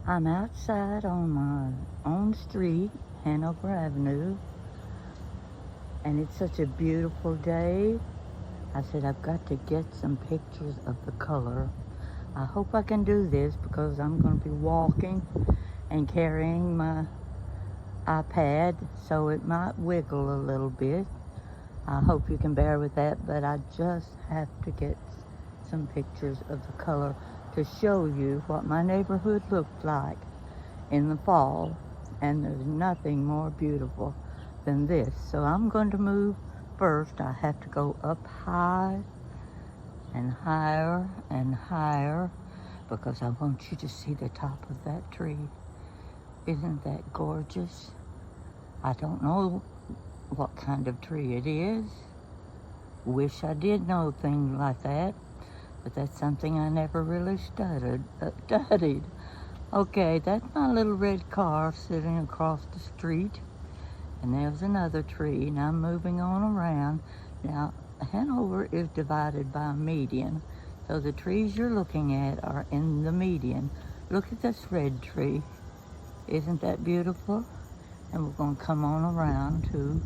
I'm outside on my own street, Hanover Avenue, and it's such a beautiful day. I said I've got to get some pictures of the color. I hope I can do this because I'm going to be walking and carrying my iPad, so it might wiggle a little bit. I hope you can bear with that, but I just have to get some pictures of the color to show you what my neighborhood looked like in the fall, and there's nothing more beautiful than this. So I'm going to move first. I have to go up high and higher and higher because I want you to see the top of that tree. Isn't that gorgeous? I don't know what kind of tree it is. Wish I did know things like that, but that's something I never really studied. Okay, that's my little red car sitting across the street, and there's another tree, and I'm moving on around. Now, Hanover is divided by a median, so the trees you're looking at are in the median. Look at this red tree. Isn't that beautiful? And we're going to come on around to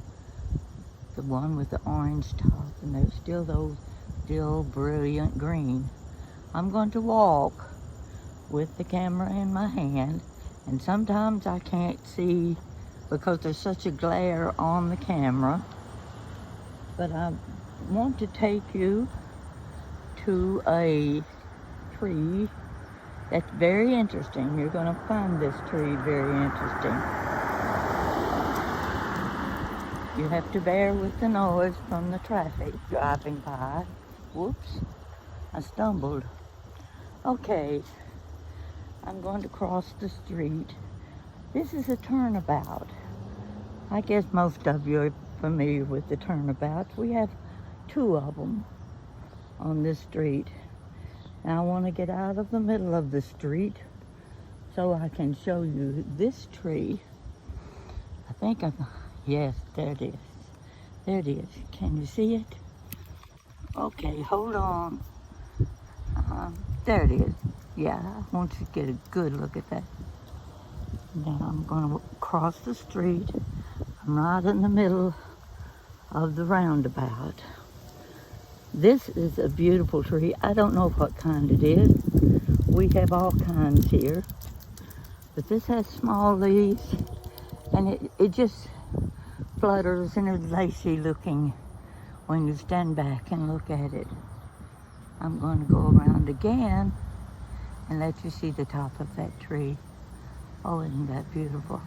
the one with the orange top, and there's still those still brilliant green. I'm going to walk with the camera in my hand, and sometimes I can't see because there's such a glare on the camera, but I want to take you to a tree that's very interesting. You're going to find this tree very interesting. You have to bear with the noise from the traffic driving by. Whoops, I stumbled. Okay, I'm going to cross the street. This is a turnabout. I guess most of you are familiar with the turnabouts. We have two of them on this street. Now I want to get out of the middle of the street so I can show you this tree. I think yes, there it is. There it is. Can you see it? Okay, hold on. There it is. Yeah, I want you to get a good look at that. Now I'm going to cross the street. I'm right in the middle of the roundabout. This is a beautiful tree. I don't know what kind it is. We have all kinds here. But this has small leaves, and it just flutters and is lacy looking when you stand back and look at it. I'm going to go around again and let you see the top of that tree. Oh, isn't that beautiful?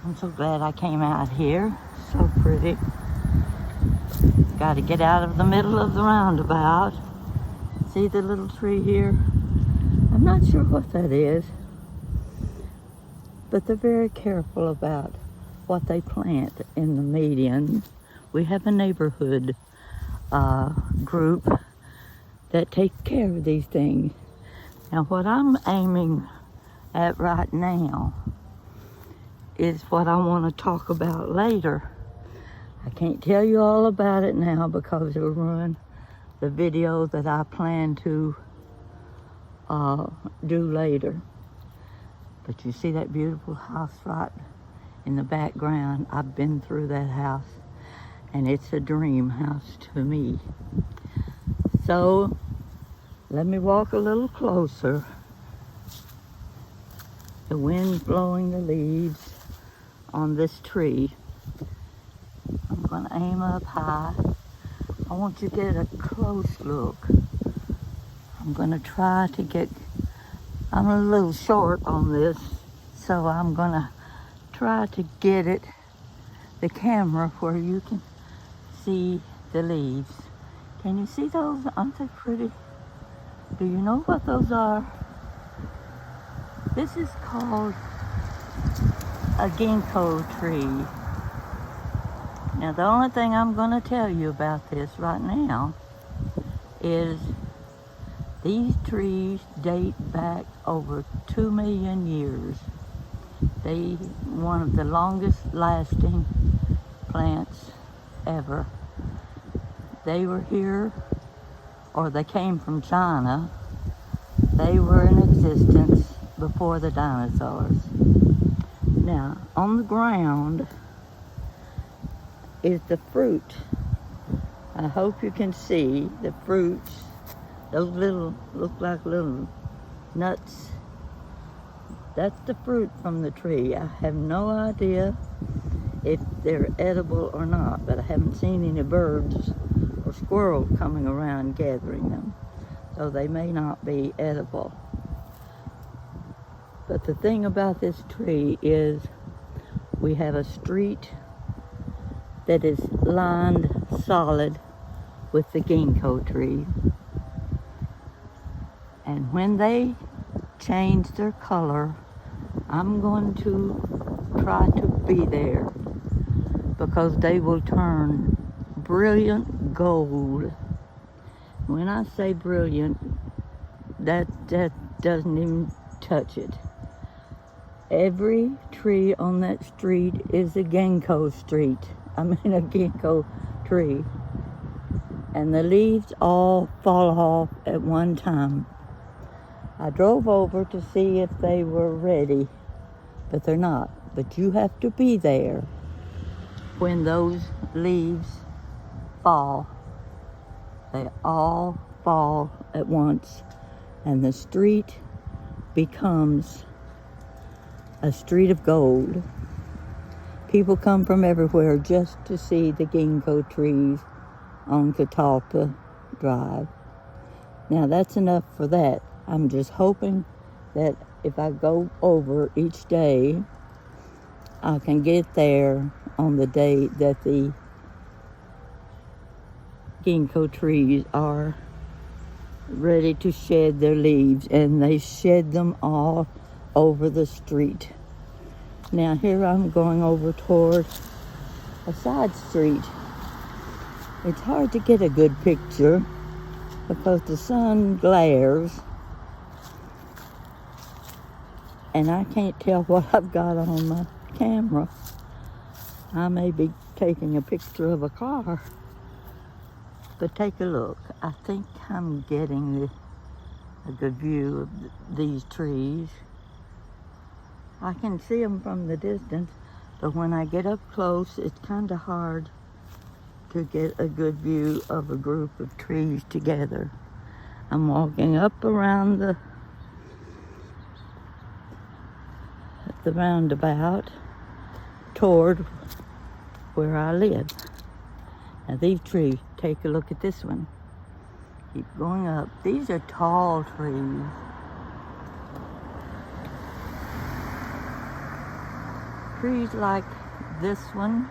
I'm so glad I came out here. So pretty. Got to get out of the middle of the roundabout. See the little tree here? I'm not sure what that is, but they're very careful about what they plant in the median. We have a neighborhood group that take care of these things. Now what I'm aiming at right now is what I want to talk about later. I can't tell you all about it now because it'll ruin the video that I plan to do later. But you see that beautiful house right in the background? I've been through that house, and it's a dream house to me. So let me walk a little closer. The wind's blowing the leaves on this tree. I'm going to aim up high. I want you to get a close look. I'm going to try to get, I'm a little short on this, so I'm going to try to get it, the camera, where you can see the leaves. Can you see those? Aren't they pretty? Do you know what those are? This is called a ginkgo tree. Now the only thing I'm going to tell you about this right now is these trees date back over 2 million years. They one of the longest lasting plants ever. They were here, or they came from China. They were in existence before the dinosaurs. Now, on the ground is the fruit. I hope you can see the fruits. Those little, look like little nuts. That's the fruit from the tree. I have no idea if they're edible or not, but I haven't seen any birds or squirrels coming around gathering them. So they may not be edible. But the thing about this tree is we have a street that is lined solid with the ginkgo tree. And when they change their color, I'm going to try to be there, because they will turn brilliant gold. When I say brilliant, that doesn't even touch it. Every tree on that street is a ginkgo a ginkgo tree. And the leaves all fall off at one time. I drove over to see if they were ready, but they're not. But you have to be there when those leaves fall. They all fall at once, and the street becomes a street of gold. People come from everywhere just to see the ginkgo trees on Catalpa Drive. Now that's enough for that. I'm just hoping that if I go over each day, I can get there on the day that the ginkgo trees are ready to shed their leaves, and they shed them all over the street. Now here I'm going over toward a side street. It's hard to get a good picture because the sun glares and I can't tell what I've got on my camera. I may be taking a picture of a car, but take a look. I think I'm getting a good view of these trees. I can see them from the distance, but when I get up close, it's kind of hard to get a good view of a group of trees together. I'm walking up around the roundabout toward where I live. Now these trees, take a look at this one. Keep going up. These are tall trees. Trees like this one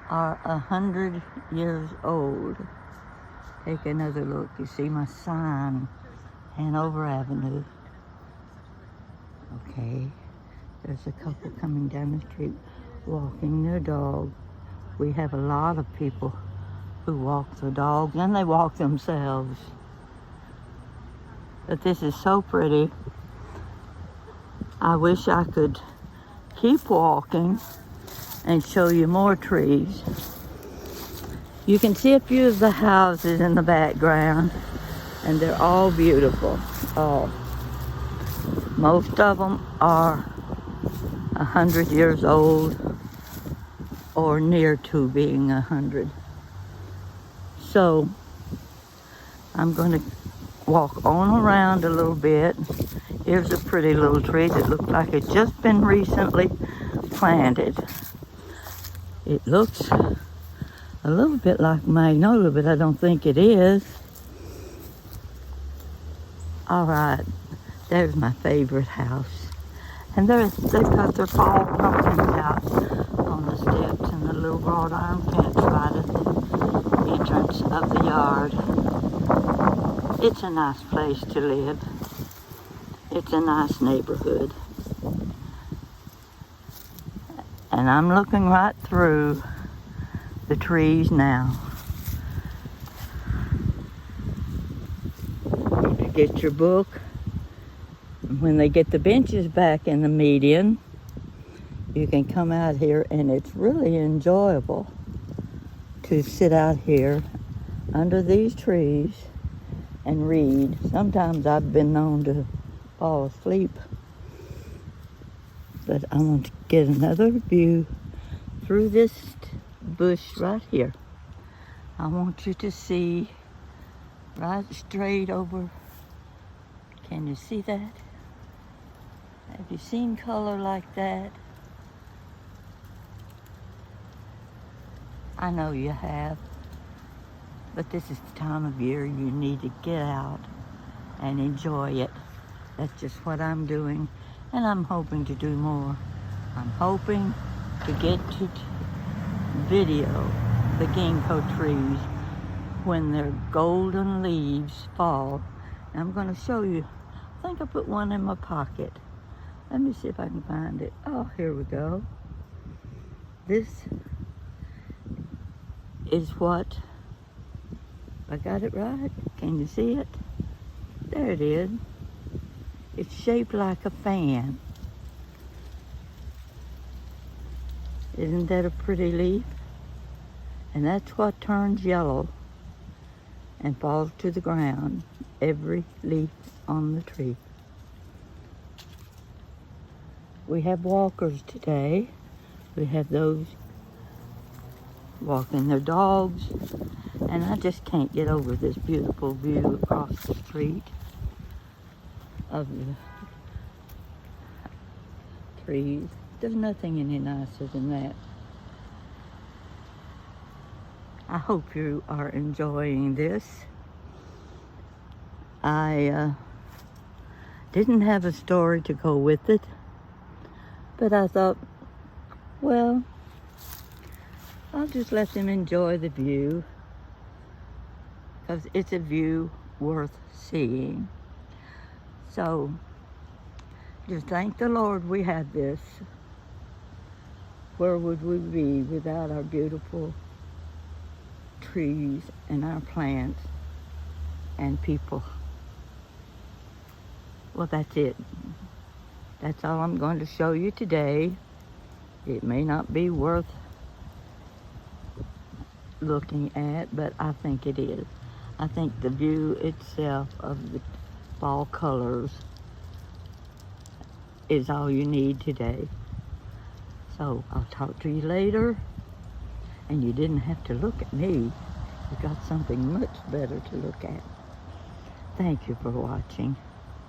are 100 years old. Take another look. You see my sign, Hanover Avenue. Okay, there's a couple coming down the street walking their dog. We have a lot of people who walk their dogs and they walk themselves. But this is so pretty. I wish I could keep walking and show you more trees. You can see a few of the houses in the background, and they're all beautiful. All. Most of them are 100 years old or near to being 100. So I'm going to walk on around a little bit. Here's a pretty little tree that looks like it's just been recently planted. It looks a little bit like magnolia, but I don't think it is. All right, there's my favorite house. And they've got their fall pumpkins out on the steps and the little wrought iron fence right at the entrance of the yard. It's a nice place to live. It's a nice neighborhood. And I'm looking right through the trees now. You get your book. When they get the benches back in the median, you can come out here, and it's really enjoyable to sit out here under these trees and read. Sometimes I've been known to fall asleep, but I want to get another view through this bush right here. I want you to see right straight over. Can you see that? Have you seen color like that? I know you have, but this is the time of year you need to get out and enjoy it. That's just what I'm doing, and I'm hoping to do more. I'm hoping to get to video the ginkgo trees when their golden leaves fall. And I'm going to show you. I think I put one in my pocket. Let me see if I can find it. Oh, here we go. This is what, I got it right? Can you see it? There it is. It's shaped like a fan. Isn't that a pretty leaf? And that's what turns yellow and falls to the ground, every leaf on the tree. We have walkers today. We have those walking their dogs, and I just can't get over this beautiful view across the street of the trees. There's nothing any nicer than that. I hope you are enjoying this. I didn't have a story to go with it, but I thought, well, I'll just let them enjoy the view, because it's a view worth seeing. So, just thank the Lord we had this. Where would we be without our beautiful trees and our plants and people? Well, that's it. That's all I'm going to show you today. It may not be worth looking at, but I think it is. I think the view itself of the fall colors is all you need today. So I'll talk to you later, and you didn't have to look at me. You got something much better to look at. Thank you for watching.